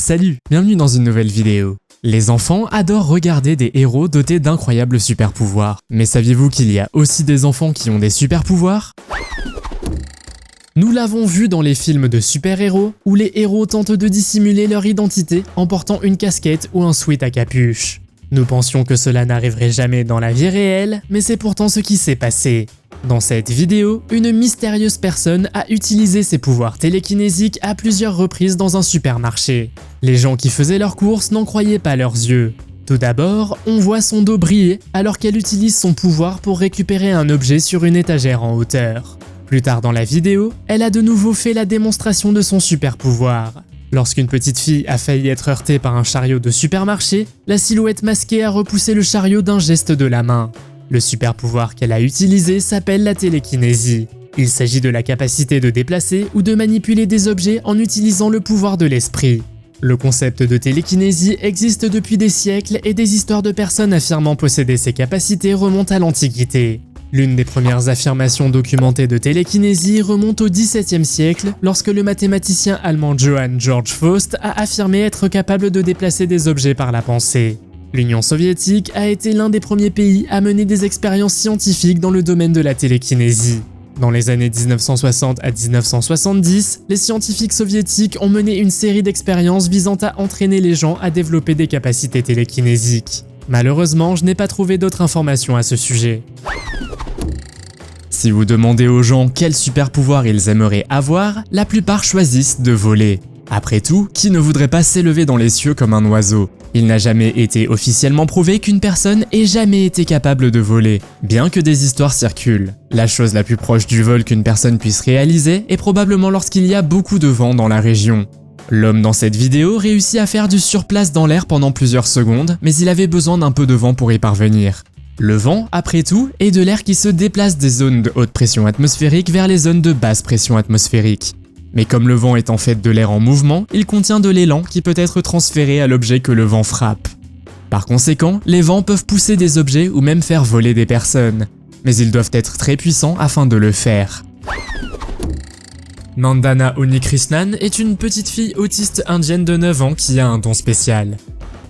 Salut, bienvenue dans une nouvelle vidéo. Les enfants adorent regarder des héros dotés d'incroyables super-pouvoirs. Mais saviez-vous qu'il y a aussi des enfants qui ont des super-pouvoirs ? Nous l'avons vu dans les films de super-héros, où les héros tentent de dissimuler leur identité en portant une casquette ou un sweat à capuche. Nous pensions que cela n'arriverait jamais dans la vie réelle, mais c'est pourtant ce qui s'est passé. Dans cette vidéo, une mystérieuse personne a utilisé ses pouvoirs télékinésiques à plusieurs reprises dans un supermarché. Les gens qui faisaient leurs courses n'en croyaient pas leurs yeux. Tout d'abord, on voit son dos briller alors qu'elle utilise son pouvoir pour récupérer un objet sur une étagère en hauteur. Plus tard dans la vidéo, elle a de nouveau fait la démonstration de son super pouvoir. Lorsqu'une petite fille a failli être heurtée par un chariot de supermarché, la silhouette masquée a repoussé le chariot d'un geste de la main. Le super pouvoir qu'elle a utilisé s'appelle la télékinésie. Il s'agit de la capacité de déplacer ou de manipuler des objets en utilisant le pouvoir de l'esprit. Le concept de télékinésie existe depuis des siècles et des histoires de personnes affirmant posséder ces capacités remontent à l'Antiquité. L'une des premières affirmations documentées de télékinésie remonte au XVIIe siècle lorsque le mathématicien allemand Johann Georg Faust a affirmé être capable de déplacer des objets par la pensée. L'Union soviétique a été l'un des premiers pays à mener des expériences scientifiques dans le domaine de la télékinésie. Dans les années 1960 à 1970, les scientifiques soviétiques ont mené une série d'expériences visant à entraîner les gens à développer des capacités télékinésiques. Malheureusement, je n'ai pas trouvé d'autres informations à ce sujet. Si vous demandez aux gens quel super pouvoir ils aimeraient avoir, la plupart choisissent de voler. Après tout, qui ne voudrait pas s'élever dans les cieux comme un oiseau ? Il n'a jamais été officiellement prouvé qu'une personne ait jamais été capable de voler, bien que des histoires circulent. La chose la plus proche du vol qu'une personne puisse réaliser est probablement lorsqu'il y a beaucoup de vent dans la région. L'homme dans cette vidéo réussit à faire du surplace dans l'air pendant plusieurs secondes, mais il avait besoin d'un peu de vent pour y parvenir. Le vent, après tout, est de l'air qui se déplace des zones de haute pression atmosphérique vers les zones de basse pression atmosphérique. Mais comme le vent est en fait de l'air en mouvement, il contient de l'élan qui peut être transféré à l'objet que le vent frappe. Par conséquent, les vents peuvent pousser des objets ou même faire voler des personnes. Mais ils doivent être très puissants afin de le faire. Mandana Unnikrishnan est une petite fille autiste indienne de 9 ans qui a un don spécial.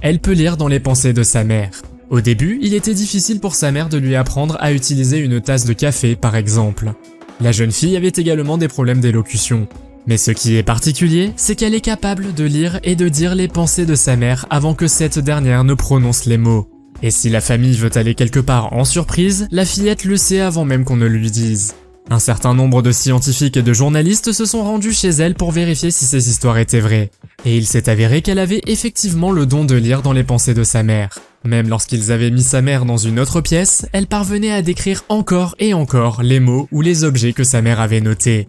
Elle peut lire dans les pensées de sa mère. Au début, il était difficile pour sa mère de lui apprendre à utiliser une tasse de café par exemple. La jeune fille avait également des problèmes d'élocution. Mais ce qui est particulier, c'est qu'elle est capable de lire et de dire les pensées de sa mère avant que cette dernière ne prononce les mots. Et si la famille veut aller quelque part en surprise, la fillette le sait avant même qu'on ne lui dise. Un certain nombre de scientifiques et de journalistes se sont rendus chez elle pour vérifier si ces histoires étaient vraies. Et il s'est avéré qu'elle avait effectivement le don de lire dans les pensées de sa mère. Même lorsqu'ils avaient mis sa mère dans une autre pièce, elle parvenait à décrire encore et encore les mots ou les objets que sa mère avait notés.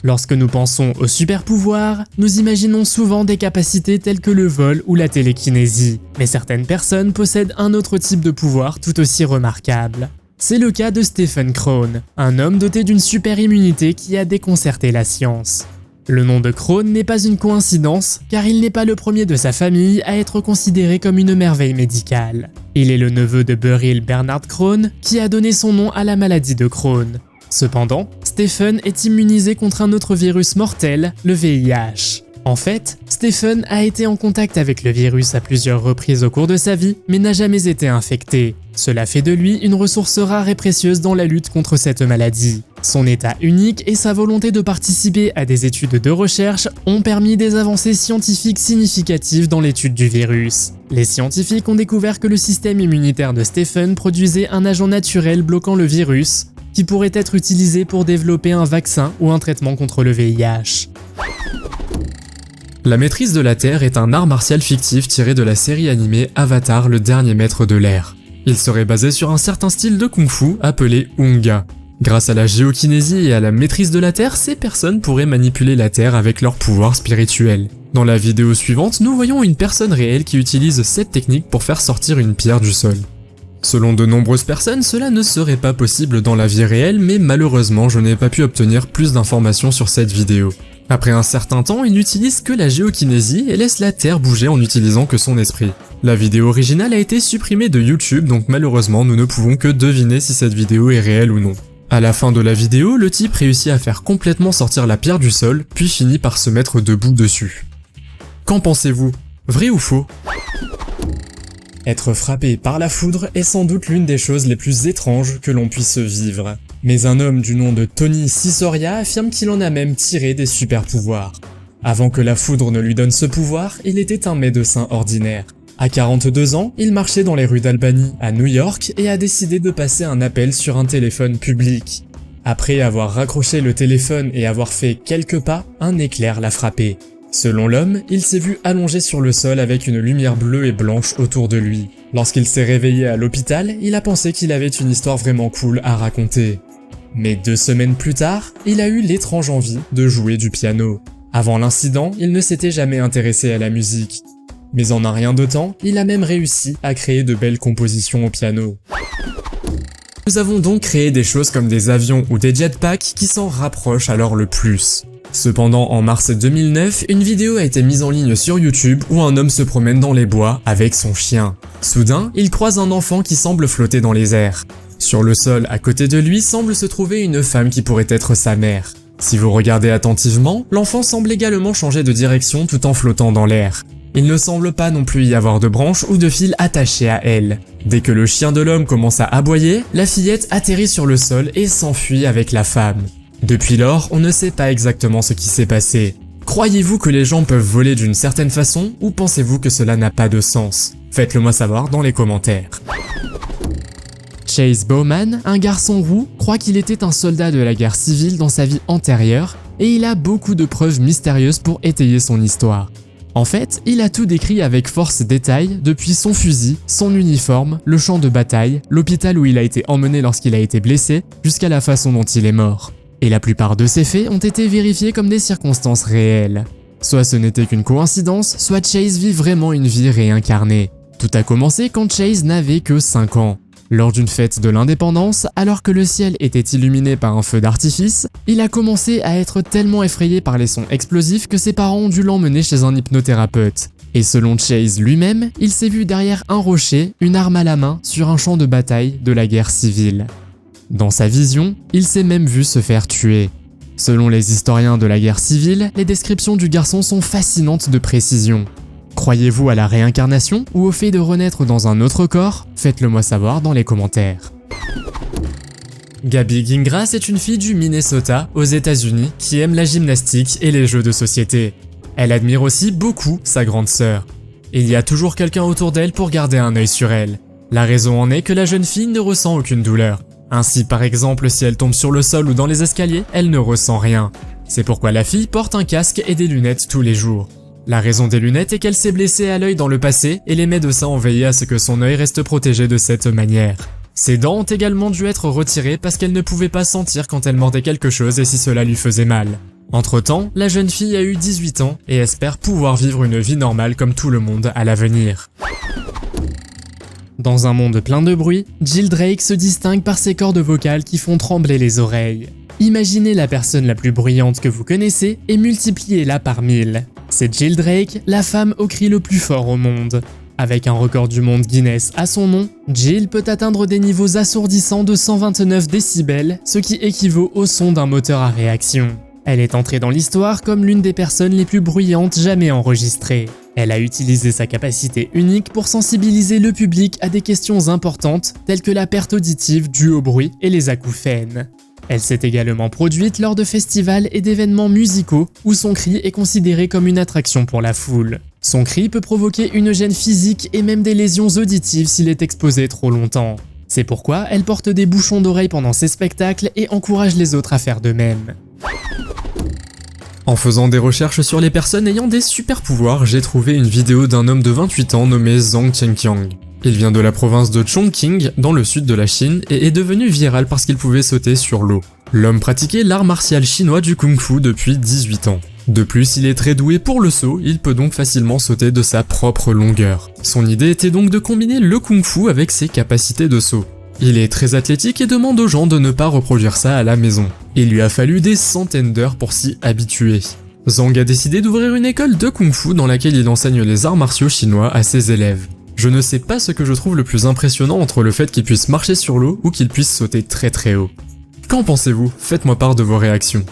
Lorsque nous pensons aux super-pouvoirs, nous imaginons souvent des capacités telles que le vol ou la télékinésie. Mais certaines personnes possèdent un autre type de pouvoir tout aussi remarquable. C'est le cas de Stephen Krone, un homme doté d'une super immunité qui a déconcerté la science. Le nom de Krone n'est pas une coïncidence, car il n'est pas le premier de sa famille à être considéré comme une merveille médicale. Il est le neveu de Beryl Bernard Krone, qui a donné son nom à la maladie de Crohn. Cependant, Stephen est immunisé contre un autre virus mortel, le VIH. En fait, Stephen a été en contact avec le virus à plusieurs reprises au cours de sa vie, mais n'a jamais été infecté. Cela fait de lui une ressource rare et précieuse dans la lutte contre cette maladie. Son état unique et sa volonté de participer à des études de recherche ont permis des avancées scientifiques significatives dans l'étude du virus. Les scientifiques ont découvert que le système immunitaire de Stephen produisait un agent naturel bloquant le virus, qui pourrait être utilisé pour développer un vaccin ou un traitement contre le VIH. La maîtrise de la Terre est un art martial fictif tiré de la série animée Avatar, le dernier maître de l'air. Il serait basé sur un certain style de kung-fu appelé Hunga. Grâce à la géokinésie et à la maîtrise de la Terre, ces personnes pourraient manipuler la Terre avec leur pouvoir spirituel. Dans la vidéo suivante, nous voyons une personne réelle qui utilise cette technique pour faire sortir une pierre du sol. Selon de nombreuses personnes, cela ne serait pas possible dans la vie réelle, mais malheureusement, je n'ai pas pu obtenir plus d'informations sur cette vidéo. Après un certain temps, il n'utilise que la géokinésie et laisse la Terre bouger en n'utilisant que son esprit. La vidéo originale a été supprimée de YouTube, donc malheureusement, nous ne pouvons que deviner si cette vidéo est réelle ou non. À la fin de la vidéo, le type réussit à faire complètement sortir la pierre du sol, puis finit par se mettre debout dessus. Qu'en pensez-vous? Vrai ou faux? Être frappé par la foudre est sans doute l'une des choses les plus étranges que l'on puisse vivre. Mais un homme du nom de Tony Sisoria affirme qu'il en a même tiré des super pouvoirs. Avant que la foudre ne lui donne ce pouvoir, il était un médecin ordinaire. À 42 ans, il marchait dans les rues d'Albany, à New York, et a décidé de passer un appel sur un téléphone public. Après avoir raccroché le téléphone et avoir fait quelques pas, un éclair l'a frappé. Selon l'homme, il s'est vu allongé sur le sol avec une lumière bleue et blanche autour de lui. Lorsqu'il s'est réveillé à l'hôpital, il a pensé qu'il avait une histoire vraiment cool à raconter. Mais 2 semaines plus tard, il a eu l'étrange envie de jouer du piano. Avant l'incident, il ne s'était jamais intéressé à la musique. Mais en un rien de temps, il a même réussi à créer de belles compositions au piano. Nous avons donc créé des choses comme des avions ou des jetpacks qui s'en rapprochent alors le plus. Cependant, en mars 2009, une vidéo a été mise en ligne sur YouTube où un homme se promène dans les bois avec son chien. Soudain, il croise un enfant qui semble flotter dans les airs. Sur le sol à côté de lui semble se trouver une femme qui pourrait être sa mère. Si vous regardez attentivement, l'enfant semble également changer de direction tout en flottant dans l'air. Il ne semble pas non plus y avoir de branches ou de fils attachés à elle. Dès que le chien de l'homme commence à aboyer, la fillette atterrit sur le sol et s'enfuit avec la femme. Depuis lors, on ne sait pas exactement ce qui s'est passé. Croyez-vous que les gens peuvent voler d'une certaine façon ou pensez-vous que cela n'a pas de sens? Faites-le moi savoir dans les commentaires. Chase Bowman, un garçon roux, croit qu'il était un soldat de la guerre civile dans sa vie antérieure et il a beaucoup de preuves mystérieuses pour étayer son histoire. En fait, il a tout décrit avec force détail, depuis son fusil, son uniforme, le champ de bataille, l'hôpital où il a été emmené lorsqu'il a été blessé, jusqu'à la façon dont il est mort. Et la plupart de ces faits ont été vérifiés comme des circonstances réelles. Soit ce n'était qu'une coïncidence, soit Chase vit vraiment une vie réincarnée. Tout a commencé quand Chase n'avait que 5 ans. Lors d'une fête de l'indépendance, alors que le ciel était illuminé par un feu d'artifice, il a commencé à être tellement effrayé par les sons explosifs que ses parents ont dû l'emmener chez un hypnothérapeute. Et selon Chase lui-même, il s'est vu derrière un rocher, une arme à la main, sur un champ de bataille de la guerre civile. Dans sa vision, il s'est même vu se faire tuer. Selon les historiens de la guerre civile, les descriptions du garçon sont fascinantes de précision. Croyez-vous à la réincarnation ou au fait de renaître dans un autre corps? Faites-le moi savoir dans les commentaires. Gabby Gingras est une fille du Minnesota, aux États-Unis, qui aime la gymnastique et les jeux de société. Elle admire aussi beaucoup sa grande sœur. Il y a toujours quelqu'un autour d'elle pour garder un œil sur elle. La raison en est que la jeune fille ne ressent aucune douleur. Ainsi, par exemple, si elle tombe sur le sol ou dans les escaliers, elle ne ressent rien. C'est pourquoi la fille porte un casque et des lunettes tous les jours. La raison des lunettes est qu'elle s'est blessée à l'œil dans le passé et les médecins ont veillé à ce que son œil reste protégé de cette manière. Ses dents ont également dû être retirées parce qu'elle ne pouvait pas sentir quand elle mordait quelque chose et si cela lui faisait mal. Entre-temps, la jeune fille a eu 18 ans et espère pouvoir vivre une vie normale comme tout le monde à l'avenir. Dans un monde plein de bruit, Jill Drake se distingue par ses cordes vocales qui font trembler les oreilles. Imaginez la personne la plus bruyante que vous connaissez et multipliez-la par 1000. C'est Jill Drake, la femme au cri le plus fort au monde. Avec un record du monde Guinness à son nom, Jill peut atteindre des niveaux assourdissants de 129 décibels, ce qui équivaut au son d'un moteur à réaction. Elle est entrée dans l'histoire comme l'une des personnes les plus bruyantes jamais enregistrées. Elle a utilisé sa capacité unique pour sensibiliser le public à des questions importantes telles que la perte auditive due au bruit et les acouphènes. Elle s'est également produite lors de festivals et d'événements musicaux où son cri est considéré comme une attraction pour la foule. Son cri peut provoquer une gêne physique et même des lésions auditives s'il est exposé trop longtemps. C'est pourquoi elle porte des bouchons d'oreilles pendant ses spectacles et encourage les autres à faire de même. En faisant des recherches sur les personnes ayant des super pouvoirs, j'ai trouvé une vidéo d'un homme de 28 ans nommé Zhang Chengqiang. Il vient de la province de Chongqing, dans le sud de la Chine, et est devenu viral parce qu'il pouvait sauter sur l'eau. L'homme pratiquait l'art martial chinois du kung-fu depuis 18 ans. De plus, il est très doué pour le saut, il peut donc facilement sauter de sa propre longueur. Son idée était donc de combiner le kung-fu avec ses capacités de saut. Il est très athlétique et demande aux gens de ne pas reproduire ça à la maison. Il lui a fallu des centaines d'heures pour s'y habituer. Zhang a décidé d'ouvrir une école de kung-fu dans laquelle il enseigne les arts martiaux chinois à ses élèves. Je ne sais pas ce que je trouve le plus impressionnant entre le fait qu'il puisse marcher sur l'eau ou qu'il puisse sauter très très haut. Qu'en pensez-vous? Faites-moi part de vos réactions.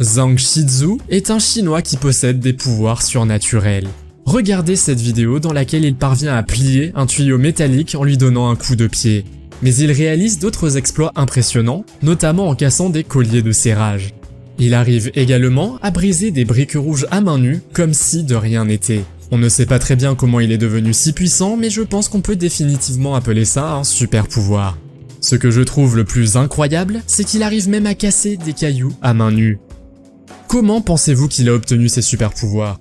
Zhang Shizu est un Chinois qui possède des pouvoirs surnaturels. Regardez cette vidéo dans laquelle il parvient à plier un tuyau métallique en lui donnant un coup de pied. Mais il réalise d'autres exploits impressionnants, notamment en cassant des colliers de serrage. Il arrive également à briser des briques rouges à main nue, comme si de rien n'était. On ne sait pas très bien comment il est devenu si puissant, mais je pense qu'on peut définitivement appeler ça un super pouvoir. Ce que je trouve le plus incroyable, c'est qu'il arrive même à casser des cailloux à main nue. Comment pensez-vous qu'il a obtenu ces super pouvoirs ?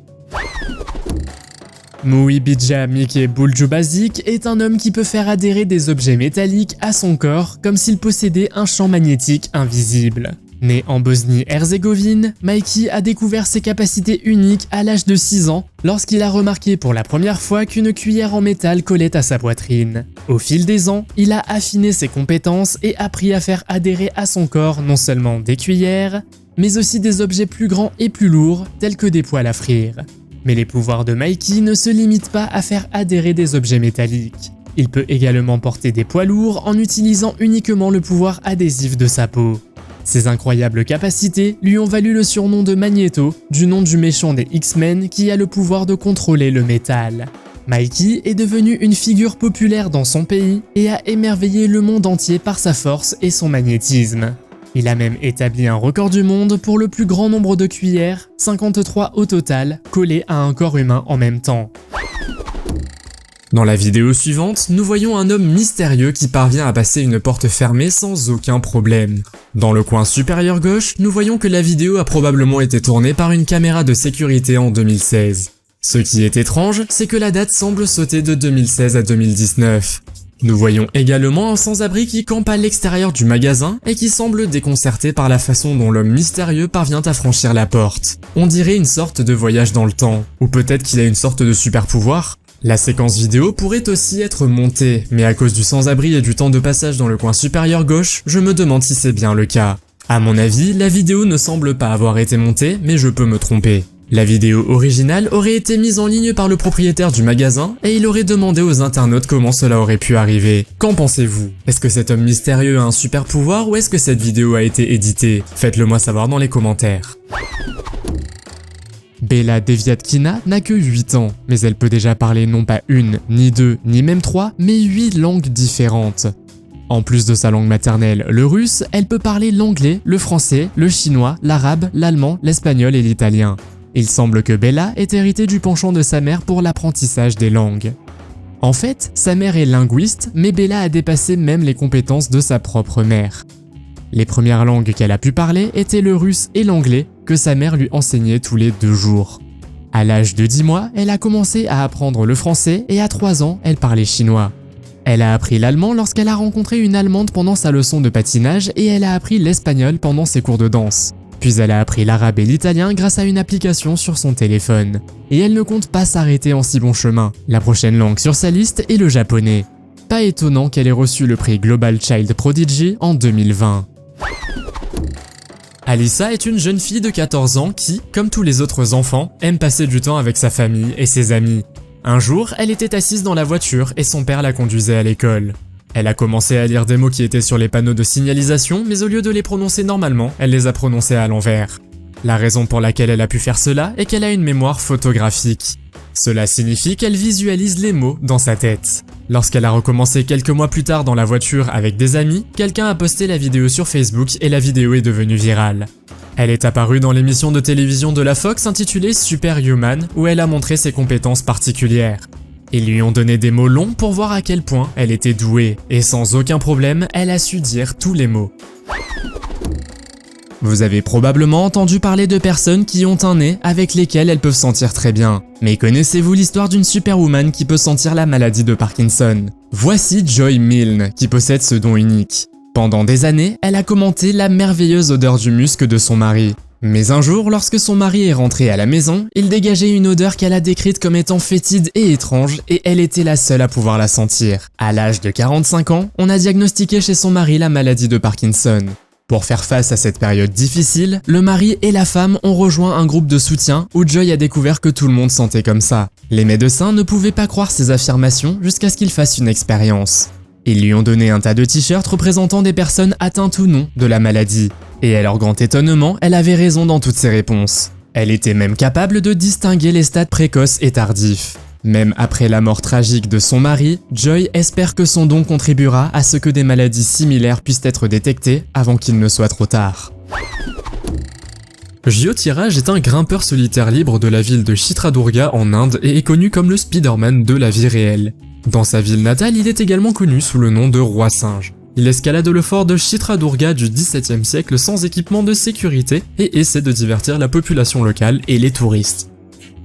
Muibija Mike Buljubazik est un homme qui peut faire adhérer des objets métalliques à son corps comme s'il possédait un champ magnétique invisible. Né en Bosnie-Herzégovine, Mikey a découvert ses capacités uniques à l'âge de 6 ans lorsqu'il a remarqué pour la première fois qu'une cuillère en métal collait à sa poitrine. Au fil des ans, il a affiné ses compétences et appris à faire adhérer à son corps non seulement des cuillères, mais aussi des objets plus grands et plus lourds tels que des poêles à frire. Mais les pouvoirs de Mikey ne se limitent pas à faire adhérer des objets métalliques. Il peut également porter des poids lourds en utilisant uniquement le pouvoir adhésif de sa peau. Ses incroyables capacités lui ont valu le surnom de Magneto, du nom du méchant des X-Men qui a le pouvoir de contrôler le métal. Mikey est devenu une figure populaire dans son pays et a émerveillé le monde entier par sa force et son magnétisme. Il a même établi un record du monde pour le plus grand nombre de cuillères, 53 au total, collées à un corps humain en même temps. Dans la vidéo suivante, nous voyons un homme mystérieux qui parvient à passer une porte fermée sans aucun problème. Dans le coin supérieur gauche, nous voyons que la vidéo a probablement été tournée par une caméra de sécurité en 2016. Ce qui est étrange, c'est que la date semble sauter de 2016 à 2019. Nous voyons également un sans-abri qui campe à l'extérieur du magasin et qui semble déconcerté par la façon dont l'homme mystérieux parvient à franchir la porte. On dirait une sorte de voyage dans le temps, ou peut-être qu'il a une sorte de super pouvoir. La séquence vidéo pourrait aussi être montée, mais à cause du sans-abri et du temps de passage dans le coin supérieur gauche, je me demande si c'est bien le cas. À mon avis, la vidéo ne semble pas avoir été montée, mais je peux me tromper. La vidéo originale aurait été mise en ligne par le propriétaire du magasin et il aurait demandé aux internautes comment cela aurait pu arriver. Qu'en pensez-vous? Est-ce que cet homme mystérieux a un super pouvoir ou est-ce que cette vidéo a été éditée? Faites-le moi savoir dans les commentaires. Bella Deviatkina n'a que 8 ans, mais elle peut déjà parler non pas une, ni deux, ni même 3, mais 8 langues différentes. En plus de sa langue maternelle, le russe, elle peut parler l'anglais, le français, le chinois, l'arabe, l'allemand, l'espagnol et l'italien. Il semble que Bella ait hérité du penchant de sa mère pour l'apprentissage des langues. En fait, sa mère est linguiste, mais Bella a dépassé même les compétences de sa propre mère. Les premières langues qu'elle a pu parler étaient le russe et l'anglais, que sa mère lui enseignait tous les 2 jours. À l'âge de 10 mois, elle a commencé à apprendre le français et à 3 ans, elle parlait chinois. Elle a appris l'allemand lorsqu'elle a rencontré une Allemande pendant sa leçon de patinage et elle a appris l'espagnol pendant ses cours de danse. Puis elle a appris l'arabe et l'italien grâce à une application sur son téléphone. Et elle ne compte pas s'arrêter en si bon chemin. La prochaine langue sur sa liste est le japonais. Pas étonnant qu'elle ait reçu le prix Global Child Prodigy en 2020. Alyssa est une jeune fille de 14 ans qui, comme tous les autres enfants, aime passer du temps avec sa famille et ses amis. Un jour, elle était assise dans la voiture et son père la conduisait à l'école. Elle a commencé à lire des mots qui étaient sur les panneaux de signalisation, mais au lieu de les prononcer normalement, elle les a prononcés à l'envers. La raison pour laquelle elle a pu faire cela est qu'elle a une mémoire photographique. Cela signifie qu'elle visualise les mots dans sa tête. Lorsqu'elle a recommencé quelques mois plus tard dans la voiture avec des amis, quelqu'un a posté la vidéo sur Facebook et la vidéo est devenue virale. Elle est apparue dans l'émission de télévision de la Fox intitulée Superhuman, où elle a montré ses compétences particulières. Ils lui ont donné des mots longs pour voir à quel point elle était douée, et sans aucun problème, elle a su dire tous les mots. Vous avez probablement entendu parler de personnes qui ont un nez avec lesquelles elles peuvent sentir très bien. Mais connaissez-vous l'histoire d'une superwoman qui peut sentir la maladie de Parkinson? Voici Joy Milne, qui possède ce don unique. Pendant des années, elle a commenté la merveilleuse odeur du musc de son mari. Mais un jour, lorsque son mari est rentré à la maison, il dégageait une odeur qu'elle a décrite comme étant fétide et étrange, et elle était la seule à pouvoir la sentir. À l'âge de 45 ans, on a diagnostiqué chez son mari la maladie de Parkinson. Pour faire face à cette période difficile, le mari et la femme ont rejoint un groupe de soutien où Joy a découvert que tout le monde sentait comme ça. Les médecins ne pouvaient pas croire ces affirmations jusqu'à ce qu'ils fassent une expérience. Ils lui ont donné un tas de t-shirts représentant des personnes atteintes ou non de la maladie. Et à leur grand étonnement, elle avait raison dans toutes ses réponses. Elle était même capable de distinguer les stades précoces et tardifs. Même après la mort tragique de son mari, Joy espère que son don contribuera à ce que des maladies similaires puissent être détectées avant qu'il ne soit trop tard. Jyotiraj est un grimpeur solitaire libre de la ville de Chitradurga en Inde et est connu comme le Spider-Man de la vie réelle. Dans sa ville natale, il est également connu sous le nom de Roi Singe. Il escalade le fort de Chitradurga du XVIIe siècle sans équipement de sécurité et essaie de divertir la population locale et les touristes.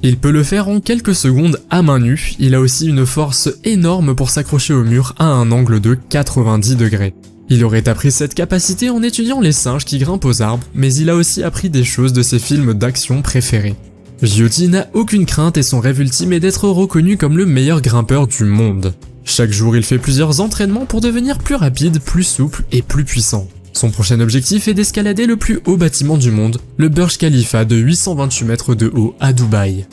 Il peut le faire en quelques secondes à main nue, il a aussi une force énorme pour s'accrocher au mur à un angle de 90 degrés. Il aurait appris cette capacité en étudiant les singes qui grimpent aux arbres, mais il a aussi appris des choses de ses films d'action préférés. Jyoti n'a aucune crainte et son rêve ultime est d'être reconnu comme le meilleur grimpeur du monde. Chaque jour, il fait plusieurs entraînements pour devenir plus rapide, plus souple et plus puissant. Son prochain objectif est d'escalader le plus haut bâtiment du monde, le Burj Khalifa de 828 mètres de haut à Dubaï.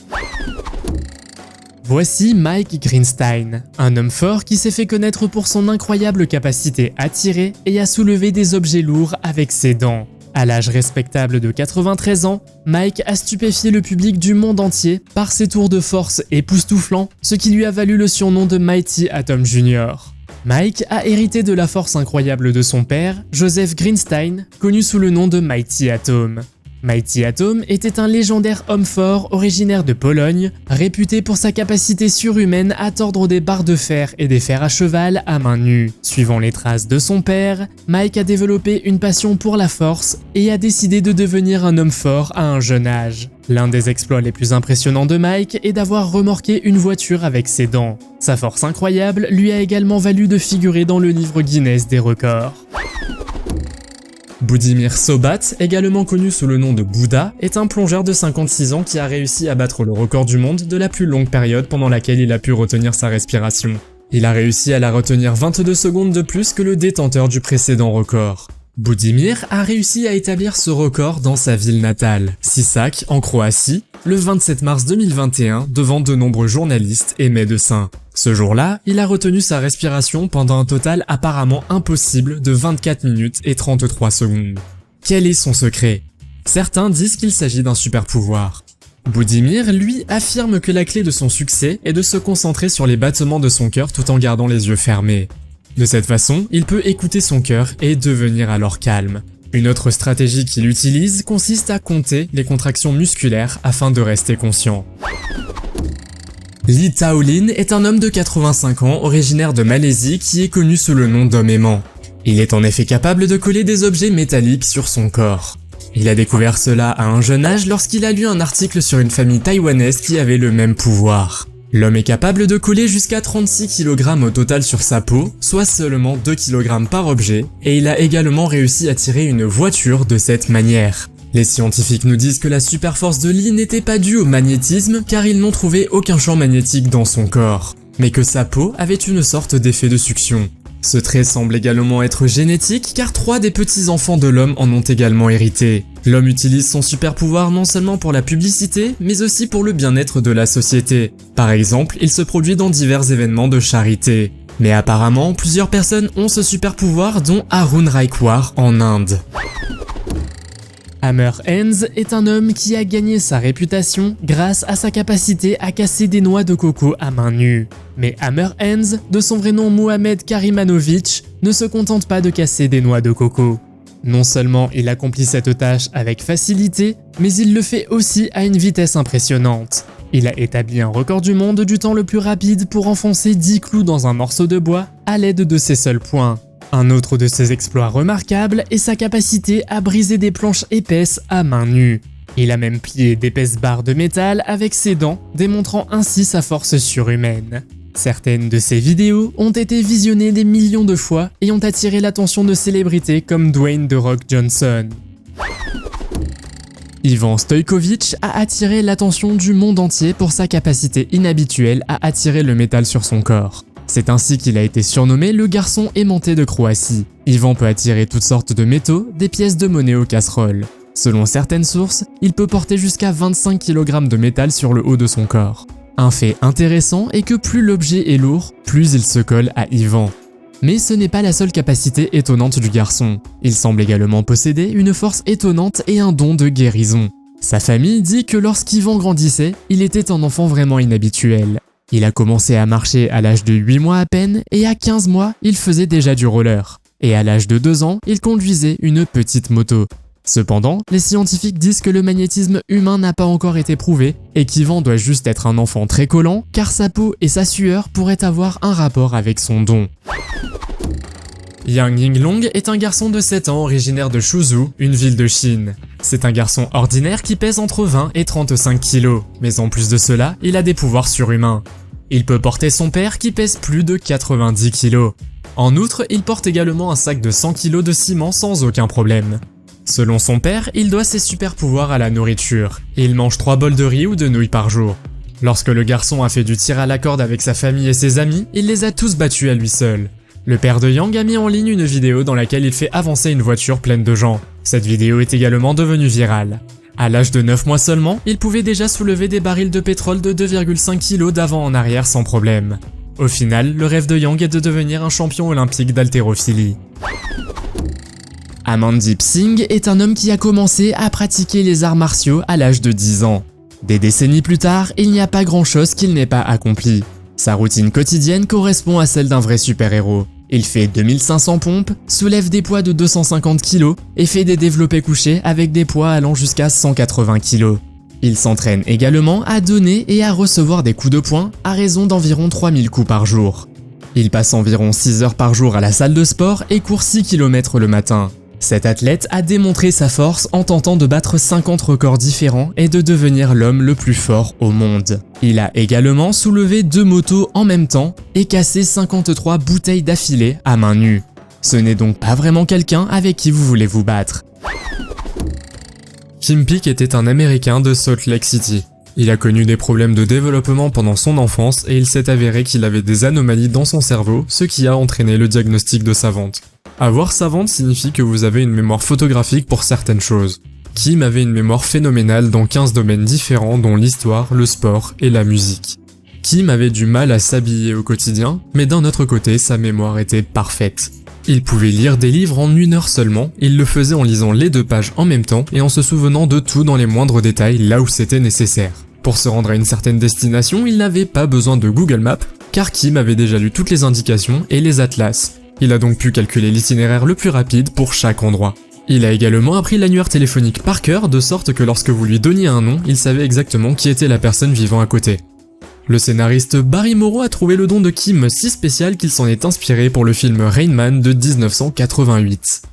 Voici Mike Greenstein, un homme fort qui s'est fait connaître pour son incroyable capacité à tirer et à soulever des objets lourds avec ses dents. À l'âge respectable de 93 ans, Mike a stupéfié le public du monde entier par ses tours de force époustouflants, ce qui lui a valu le surnom de Mighty Atom Jr. Mike a hérité de la force incroyable de son père, Joseph Greenstein, connu sous le nom de Mighty Atom. Mighty Atom était un légendaire homme fort originaire de Pologne, réputé pour sa capacité surhumaine à tordre des barres de fer et des fers à cheval à main nue. Suivant les traces de son père, Mike a développé une passion pour la force et a décidé de devenir un homme fort à un jeune âge. L'un des exploits les plus impressionnants de Mike est d'avoir remorqué une voiture avec ses dents. Sa force incroyable lui a également valu de figurer dans le livre Guinness des records. Budimir Sobat, également connu sous le nom de Bouddha, est un plongeur de 56 ans qui a réussi à battre le record du monde de la plus longue période pendant laquelle il a pu retenir sa respiration. Il a réussi à la retenir 22 secondes de plus que le détenteur du précédent record. Budimir a réussi à établir ce record dans sa ville natale, Sisak, en Croatie, le 27 mars 2021 devant de nombreux journalistes et médecins. Ce jour-là, il a retenu sa respiration pendant un total apparemment impossible de 24 minutes et 33 secondes. Quel est son secret? Certains disent qu'il s'agit d'un super pouvoir. Budimir, lui, affirme que la clé de son succès est de se concentrer sur les battements de son cœur tout en gardant les yeux fermés. De cette façon, il peut écouter son cœur et devenir alors calme. Une autre stratégie qu'il utilise consiste à compter les contractions musculaires afin de rester conscient. Lee Taolin est un homme de 85 ans originaire de Malaisie qui est connu sous le nom d'homme aimant. Il est en effet capable de coller des objets métalliques sur son corps. Il a découvert cela à un jeune âge lorsqu'il a lu un article sur une famille taïwanaise qui avait le même pouvoir. L'homme est capable de coller jusqu'à 36 kg au total sur sa peau, soit seulement 2 kg par objet, et il a également réussi à tirer une voiture de cette manière. Les scientifiques nous disent que la super force de Lee n'était pas due au magnétisme car ils n'ont trouvé aucun champ magnétique dans son corps, mais que sa peau avait une sorte d'effet de succion. Ce trait semble également être génétique car 3 des petits-enfants de l'homme en ont également hérité. L'homme utilise son super pouvoir non seulement pour la publicité, mais aussi pour le bien-être de la société. Par exemple, il se produit dans divers événements de charité. Mais apparemment, plusieurs personnes ont ce super pouvoir dont Arun Raikwar en Inde. Hammer Hands est un homme qui a gagné sa réputation grâce à sa capacité à casser des noix de coco à main nue. Mais Hammer Hands, de son vrai nom Mohamed Karimanovic, ne se contente pas de casser des noix de coco. Non seulement il accomplit cette tâche avec facilité, mais il le fait aussi à une vitesse impressionnante. Il a établi un record du monde du temps le plus rapide pour enfoncer 10 clous dans un morceau de bois à l'aide de ses seuls poings. Un autre de ses exploits remarquables est sa capacité à briser des planches épaisses à main nue. Il a même plié d'épaisses barres de métal avec ses dents, démontrant ainsi sa force surhumaine. Certaines de ses vidéos ont été visionnées des millions de fois et ont attiré l'attention de célébrités comme Dwayne The Rock Johnson. Ivan Stoïkovic a attiré l'attention du monde entier pour sa capacité inhabituelle à attirer le métal sur son corps. C'est ainsi qu'il a été surnommé le garçon aimanté de Croatie. Ivan peut attirer toutes sortes de métaux, des pièces de monnaie aux casseroles. Selon certaines sources, il peut porter jusqu'à 25 kg de métal sur le haut de son corps. Un fait intéressant est que plus l'objet est lourd, plus il se colle à Ivan. Mais ce n'est pas la seule capacité étonnante du garçon. Il semble également posséder une force étonnante et un don de guérison. Sa famille dit que lorsqu'Ivan grandissait, il était un enfant vraiment inhabituel. Il a commencé à marcher à l'âge de 8 mois à peine et à 15 mois, il faisait déjà du roller. Et à l'âge de 2 ans, il conduisait une petite moto. Cependant, les scientifiques disent que le magnétisme humain n'a pas encore été prouvé et qu'Ivan doit juste être un enfant très collant car sa peau et sa sueur pourraient avoir un rapport avec son don. Yang Yinglong est un garçon de 7 ans originaire de Suzhou, une ville de Chine. C'est un garçon ordinaire qui pèse entre 20 et 35 kilos, mais en plus de cela, il a des pouvoirs surhumains. Il peut porter son père qui pèse plus de 90 kilos. En outre, il porte également un sac de 100 kilos de ciment sans aucun problème. Selon son père, il doit ses super pouvoirs à la nourriture, et il mange 3 bols de riz ou de nouilles par jour. Lorsque le garçon a fait du tir à la corde avec sa famille et ses amis, il les a tous battus à lui seul. Le père de Yang a mis en ligne une vidéo dans laquelle il fait avancer une voiture pleine de gens. Cette vidéo est également devenue virale. À l'âge de 9 mois seulement, il pouvait déjà soulever des barils de pétrole de 2,5 kg d'avant en arrière sans problème. Au final, le rêve de Yang est de devenir un champion olympique d'haltérophilie. Amandeep Singh est un homme qui a commencé à pratiquer les arts martiaux à l'âge de 10 ans. Des décennies plus tard, il n'y a pas grand-chose qu'il n'ait pas accompli. Sa routine quotidienne correspond à celle d'un vrai super-héros. Il fait 2500 pompes, soulève des poids de 250 kg et fait des développés couchés avec des poids allant jusqu'à 180 kg. Il s'entraîne également à donner et à recevoir des coups de poing à raison d'environ 3000 coups par jour. Il passe environ 6 heures par jour à la salle de sport et court 6 km le matin. Cet athlète a démontré sa force en tentant de battre 50 records différents et de devenir l'homme le plus fort au monde. Il a également soulevé 2 motos en même temps et cassé 53 bouteilles d'affilée à main nue. Ce n'est donc pas vraiment quelqu'un avec qui vous voulez vous battre. Kim Peek était un Américain de Salt Lake City. Il a connu des problèmes de développement pendant son enfance et il s'est avéré qu'il avait des anomalies dans son cerveau, ce qui a entraîné le diagnostic de savante. Avoir savante signifie que vous avez une mémoire photographique pour certaines choses. Kim avait une mémoire phénoménale dans 15 domaines différents dont l'histoire, le sport et la musique. Kim avait du mal à s'habiller au quotidien, mais d'un autre côté, sa mémoire était parfaite. Il pouvait lire des livres en 1 heure seulement, il le faisait en lisant les 2 pages en même temps et en se souvenant de tout dans les moindres détails là où c'était nécessaire. Pour se rendre à une certaine destination, il n'avait pas besoin de Google Maps, car Kim avait déjà lu toutes les indications et les atlas. Il a donc pu calculer l'itinéraire le plus rapide pour chaque endroit. Il a également appris l'annuaire téléphonique par cœur, de sorte que lorsque vous lui donniez un nom, il savait exactement qui était la personne vivant à côté. Le scénariste Barry Morrow a trouvé le don de Kim si spécial qu'il s'en est inspiré pour le film Rain Man de 1988.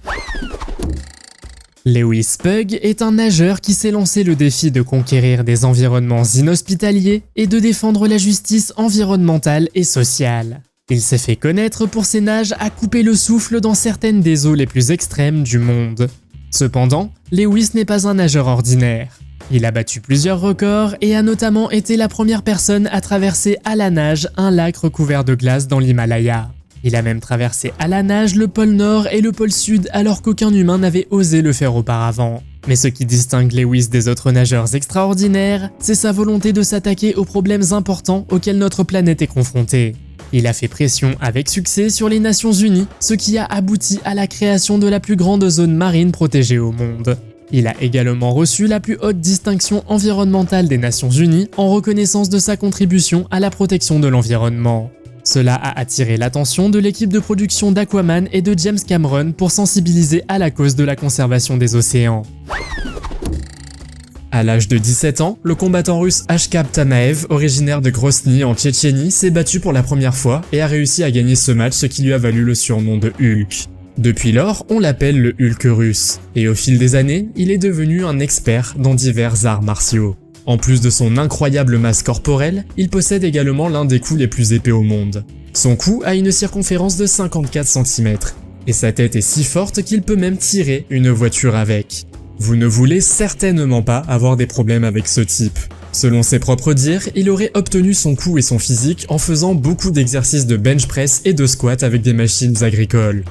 Lewis Pugg est un nageur qui s'est lancé le défi de conquérir des environnements inhospitaliers et de défendre la justice environnementale et sociale. Il s'est fait connaître pour ses nages à couper le souffle dans certaines des eaux les plus extrêmes du monde. Cependant, Lewis n'est pas un nageur ordinaire. Il a battu plusieurs records et a notamment été la première personne à traverser à la nage un lac recouvert de glace dans l'Himalaya. Il a même traversé à la nage le pôle Nord et le pôle Sud alors qu'aucun humain n'avait osé le faire auparavant. Mais ce qui distingue Lewis des autres nageurs extraordinaires, c'est sa volonté de s'attaquer aux problèmes importants auxquels notre planète est confrontée. Il a fait pression avec succès sur les Nations Unies, ce qui a abouti à la création de la plus grande zone marine protégée au monde. Il a également reçu la plus haute distinction environnementale des Nations Unies en reconnaissance de sa contribution à la protection de l'environnement. Cela a attiré l'attention de l'équipe de production d'Aquaman et de James Cameron pour sensibiliser à la cause de la conservation des océans. À l'âge de 17 ans, le combattant russe Ashkab Tamaev, originaire de Grozny en Tchétchénie, s'est battu pour la première fois et a réussi à gagner ce match, ce qui lui a valu le surnom de Hulk. Depuis lors, on l'appelle le Hulk russe, et au fil des années, il est devenu un expert dans divers arts martiaux. En plus de son incroyable masse corporelle, il possède également l'un des coups les plus épais au monde. Son cou a une circonférence de 54 cm, et sa tête est si forte qu'il peut même tirer une voiture avec. Vous ne voulez certainement pas avoir des problèmes avec ce type. Selon ses propres dires, il aurait obtenu son coup et son physique en faisant beaucoup d'exercices de bench press et de squat avec des machines agricoles.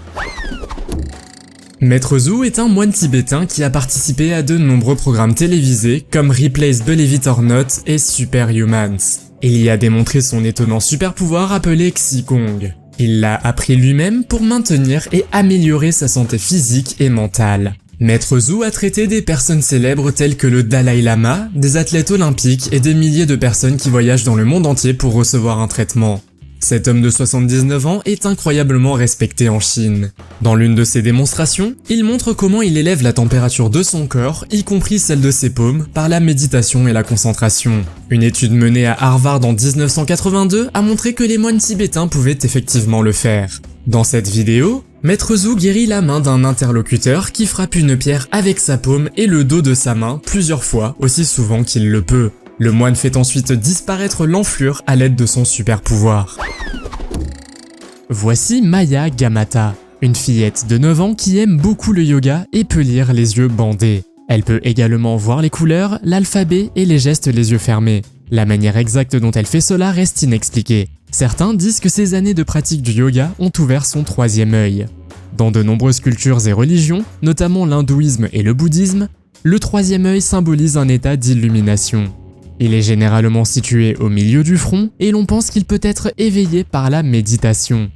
Maître Zhu est un moine tibétain qui a participé à de nombreux programmes télévisés comme Replace Believe It or Not et Superhumans. Il y a démontré son étonnant super pouvoir appelé Qigong. Il l'a appris lui-même pour maintenir et améliorer sa santé physique et mentale. Maître Zhu a traité des personnes célèbres telles que le Dalai Lama, des athlètes olympiques et des milliers de personnes qui voyagent dans le monde entier pour recevoir un traitement. Cet homme de 79 ans est incroyablement respecté en Chine. Dans l'une de ses démonstrations, il montre comment il élève la température de son corps, y compris celle de ses paumes, par la méditation et la concentration. Une étude menée à Harvard en 1982 a montré que les moines tibétains pouvaient effectivement le faire. Dans cette vidéo, Maître Zhu guérit la main d'un interlocuteur qui frappe une pierre avec sa paume et le dos de sa main plusieurs fois, aussi souvent qu'il le peut. Le moine fait ensuite disparaître l'enflure à l'aide de son super pouvoir. Voici Maya Gamata, une fillette de 9 ans qui aime beaucoup le yoga et peut lire les yeux bandés. Elle peut également voir les couleurs, l'alphabet et les gestes les yeux fermés. La manière exacte dont elle fait cela reste inexpliquée. Certains disent que ces années de pratique du yoga ont ouvert son troisième œil. Dans de nombreuses cultures et religions, notamment l'hindouisme et le bouddhisme, le troisième œil symbolise un état d'illumination. Il est généralement situé au milieu du front et l'on pense qu'il peut être éveillé par la méditation.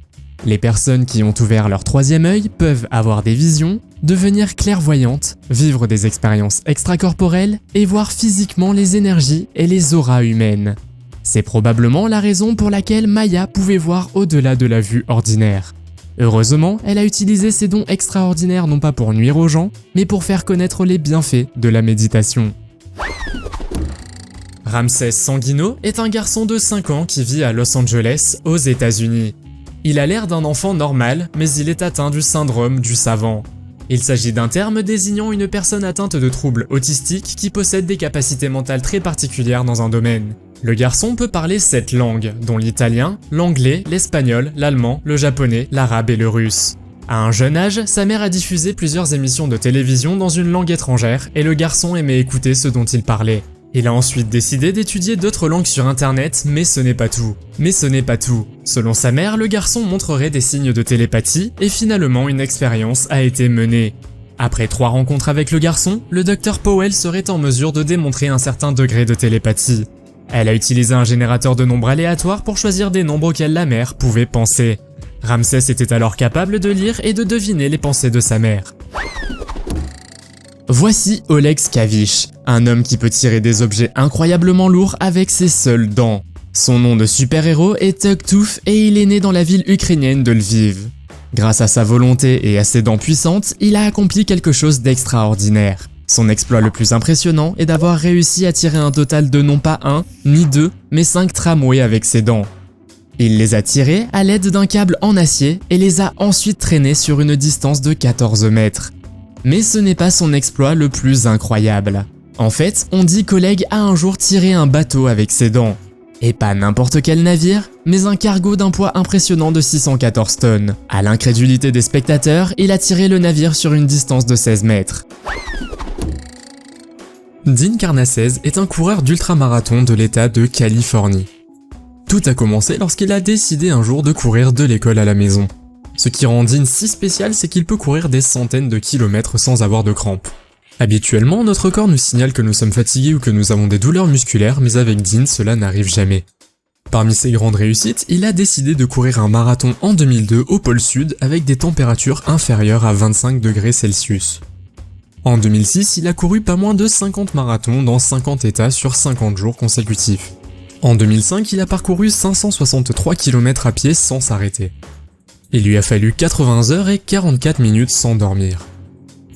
Les personnes qui ont ouvert leur troisième œil peuvent avoir des visions, devenir clairvoyantes, vivre des expériences extracorporelles et voir physiquement les énergies et les auras humaines. C'est probablement la raison pour laquelle Maya pouvait voir au-delà de la vue ordinaire. Heureusement, elle a utilisé ses dons extraordinaires non pas pour nuire aux gens, mais pour faire connaître les bienfaits de la méditation. Ramsès Sanguino est un garçon de 5 ans qui vit à Los Angeles, aux États-Unis. Il a l'air d'un enfant normal, mais il est atteint du syndrome du savant. Il s'agit d'un terme désignant une personne atteinte de troubles autistiques qui possède des capacités mentales très particulières dans un domaine. Le garçon peut parler 7 langues, dont l'italien, l'anglais, l'espagnol, l'allemand, le japonais, l'arabe et le russe. À un jeune âge, sa mère a diffusé plusieurs émissions de télévision dans une langue étrangère et le garçon aimait écouter ce dont il parlait. Il a ensuite décidé d'étudier d'autres langues sur internet, mais ce n'est pas tout. Selon sa mère, le garçon montrerait des signes de télépathie et finalement une expérience a été menée. Après 3 rencontres avec le garçon, le Dr Powell serait en mesure de démontrer un certain degré de télépathie. Elle a utilisé un générateur de nombres aléatoires pour choisir des nombres auxquels la mère pouvait penser. Ramsès était alors capable de lire et de deviner les pensées de sa mère. Voici Oleg Skavish, un homme qui peut tirer des objets incroyablement lourds avec ses seules dents. Son nom de super-héros est Tugtooth et il est né dans la ville ukrainienne de Lviv. Grâce à sa volonté et à ses dents puissantes, il a accompli quelque chose d'extraordinaire. Son exploit le plus impressionnant est d'avoir réussi à tirer un total de non pas 1, ni 2, mais 5 tramways avec ses dents. Il les a tirés à l'aide d'un câble en acier et les a ensuite traînés sur une distance de 14 mètres. Mais ce n'est pas son exploit le plus incroyable. En fait, on dit qu'Oleg a un jour tiré un bateau avec ses dents. Et pas n'importe quel navire, mais un cargo d'un poids impressionnant de 614 tonnes. À l'incrédulité des spectateurs, il a tiré le navire sur une distance de 16 mètres. Dean Karnazes est un coureur d'ultramarathon de l'État de Californie. Tout a commencé lorsqu'il a décidé un jour de courir de l'école à la maison. Ce qui rend Dean si spécial, c'est qu'il peut courir des centaines de kilomètres sans avoir de crampes. Habituellement, notre corps nous signale que nous sommes fatigués ou que nous avons des douleurs musculaires, mais avec Dean, cela n'arrive jamais. Parmi ses grandes réussites, il a décidé de courir un marathon en 2002 au pôle Sud avec des températures inférieures à 25 degrés Celsius. En 2006, il a couru pas moins de 50 marathons dans 50 états sur 50 jours consécutifs. En 2005, il a parcouru 563 km à pied sans s'arrêter. Il lui a fallu 80 heures et 44 minutes sans dormir.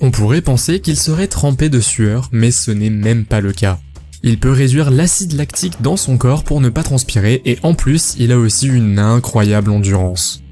On pourrait penser qu'il serait trempé de sueur, mais ce n'est même pas le cas. Il peut réduire l'acide lactique dans son corps pour ne pas transpirer et en plus, il a aussi une incroyable endurance.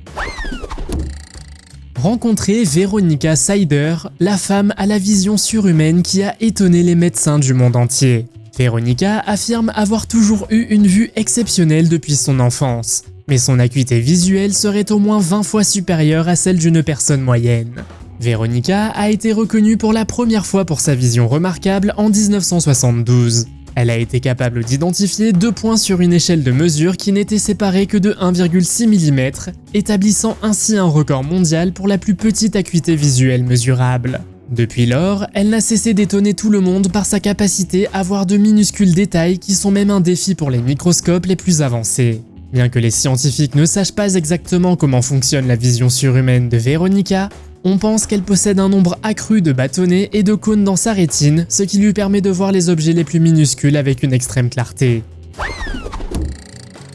Rencontrez Veronica Seider, la femme à la vision surhumaine qui a étonné les médecins du monde entier. Veronica affirme avoir toujours eu une vue exceptionnelle depuis son enfance, mais son acuité visuelle serait au moins 20 fois supérieure à celle d'une personne moyenne. Veronica a été reconnue pour la première fois pour sa vision remarquable en 1972. Elle a été capable d'identifier 2 points sur une échelle de mesure qui n'étaient séparés que de 1,6 mm, établissant ainsi un record mondial pour la plus petite acuité visuelle mesurable. Depuis lors, elle n'a cessé d'étonner tout le monde par sa capacité à voir de minuscules détails qui sont même un défi pour les microscopes les plus avancés. Bien que les scientifiques ne sachent pas exactement comment fonctionne la vision surhumaine de Veronica, on pense qu'elle possède un nombre accru de bâtonnets et de cônes dans sa rétine, ce qui lui permet de voir les objets les plus minuscules avec une extrême clarté.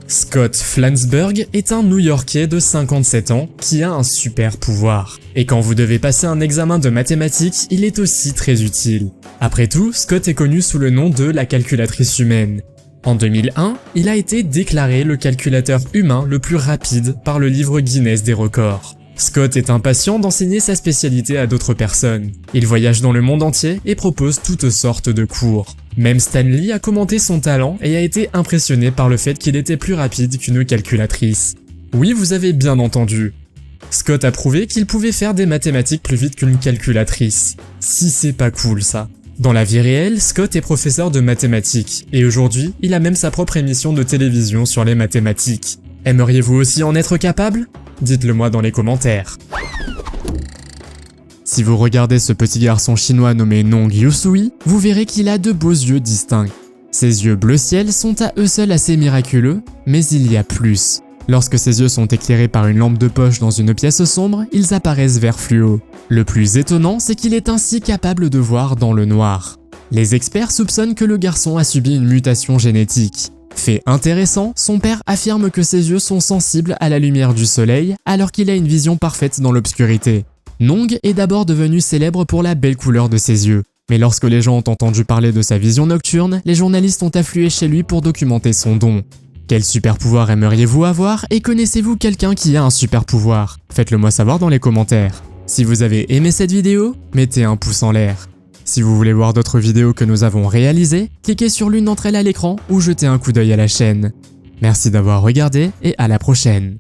Scott Flansburgh est un New-Yorkais de 57 ans qui a un super pouvoir. Et quand vous devez passer un examen de mathématiques, il est aussi très utile. Après tout, Scott est connu sous le nom de la calculatrice humaine. En 2001, il a été déclaré le calculateur humain le plus rapide par le livre Guinness des records. Scott est impatient d'enseigner sa spécialité à d'autres personnes. Il voyage dans le monde entier et propose toutes sortes de cours. Même Stan Lee a commenté son talent et a été impressionné par le fait qu'il était plus rapide qu'une calculatrice. Oui, vous avez bien entendu. Scott a prouvé qu'il pouvait faire des mathématiques plus vite qu'une calculatrice. Si c'est pas cool ça. Dans la vie réelle, Scott est professeur de mathématiques et aujourd'hui, il a même sa propre émission de télévision sur les mathématiques. Aimeriez-vous aussi en être capable ? Dites-le moi dans les commentaires. Si vous regardez ce petit garçon chinois nommé Nong Yusui, vous verrez qu'il a de beaux yeux distincts. Ses yeux bleu ciel sont à eux seuls assez miraculeux, mais il y a plus. Lorsque ses yeux sont éclairés par une lampe de poche dans une pièce sombre, ils apparaissent vert fluo. Le plus étonnant, c'est qu'il est ainsi capable de voir dans le noir. Les experts soupçonnent que le garçon a subi une mutation génétique. Fait intéressant, son père affirme que ses yeux sont sensibles à la lumière du soleil, alors qu'il a une vision parfaite dans l'obscurité. Nong est d'abord devenu célèbre pour la belle couleur de ses yeux. Mais lorsque les gens ont entendu parler de sa vision nocturne, les journalistes ont afflué chez lui pour documenter son don. Quel super pouvoir aimeriez-vous avoir et connaissez-vous quelqu'un qui a un super pouvoir? Faites-le moi savoir dans les commentaires. Si vous avez aimé cette vidéo, mettez un pouce en l'air. Si vous voulez voir d'autres vidéos que nous avons réalisées, cliquez sur l'une d'entre elles à l'écran ou jetez un coup d'œil à la chaîne. Merci d'avoir regardé et à la prochaine.